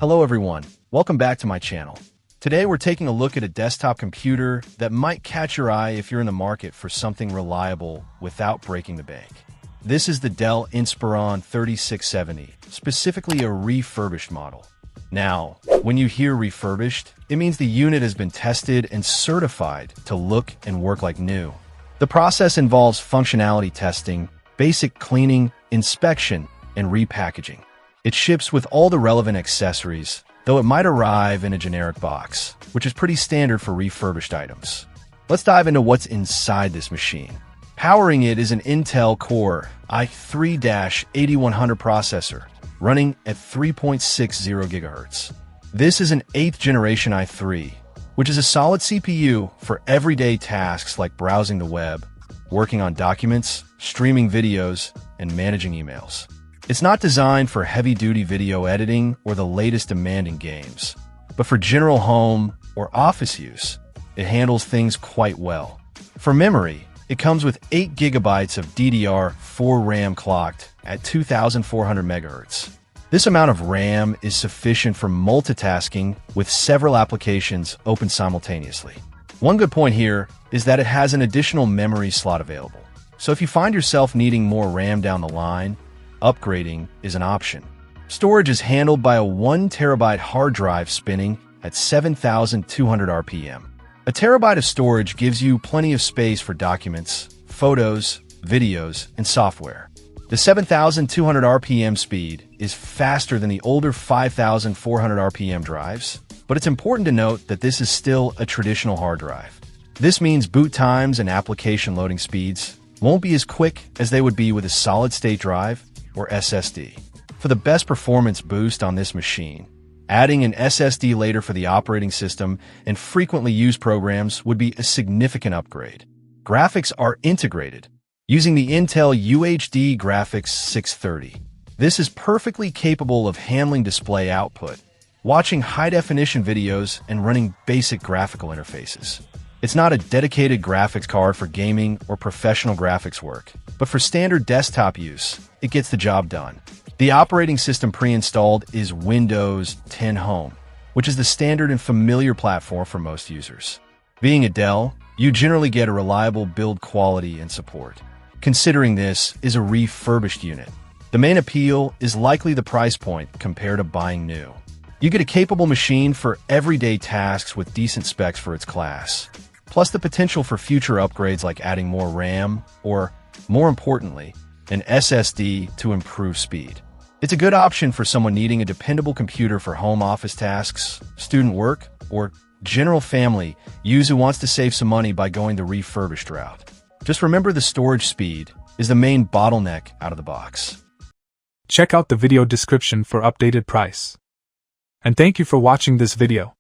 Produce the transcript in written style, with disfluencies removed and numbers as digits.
Hello everyone, welcome back to my channel. Today we're taking a look at a desktop computer that might catch your eye if you're in the market for something reliable without breaking the bank. This is the Dell Inspiron 3670, specifically a refurbished model. Now, when you hear refurbished, it means the unit has been tested and certified to look and work like new. The process involves functionality testing, basic cleaning, inspection, and repackaging. It ships with all the relevant accessories, though it might arrive in a generic box, which is pretty standard for refurbished items. Let's dive into what's inside this machine. Powering it is an Intel Core i3-8100 processor, running at 3.60 GHz. This is an 8th generation i3, which is a solid CPU for everyday tasks like browsing the web, working on documents, streaming videos, and managing emails. It's not designed for heavy-duty video editing or the latest demanding games, but for general home or office use, it handles things quite well. For memory, it comes with 8 GB of DDR4 RAM clocked at 2400 MHz. This amount of RAM is sufficient for multitasking with several applications open simultaneously. One good point here is that it has an additional memory slot available. So if you find yourself needing more RAM down the line, upgrading is an option. Storage is handled by a 1 TB hard drive spinning at 7,200 RPM. A terabyte of storage gives you plenty of space for documents, photos, videos, and software. The 7,200 RPM speed is faster than the older 5,400 RPM drives, but it's important to note that this is still a traditional hard drive. This means boot times and application loading speeds won't be as quick as they would be with a solid-state drive or SSD. For the best performance boost on this machine, adding an SSD later for the operating system and frequently used programs would be a significant upgrade. Graphics are integrated using the Intel UHD Graphics 630. This is perfectly capable of handling display output, watching high-definition videos, and running basic graphical interfaces. It's not a dedicated graphics card for gaming or professional graphics work, but for standard desktop use, it gets the job done. The operating system pre-installed is Windows 10 Home, which is the standard and familiar platform for most users. Being a Dell, you generally get a reliable build quality and support. Considering this is a refurbished unit, the main appeal is likely the price point compared to buying new. You get a capable machine for everyday tasks with decent specs for its class, plus the potential for future upgrades like adding more RAM or, more importantly, an SSD to improve speed. It's a good option for someone needing a dependable computer for home office tasks, student work, or general family use who wants to save some money by going the refurbished route. Just remember the storage speed is the main bottleneck out of the box. Check out the video description for updated price. And thank you for watching this video.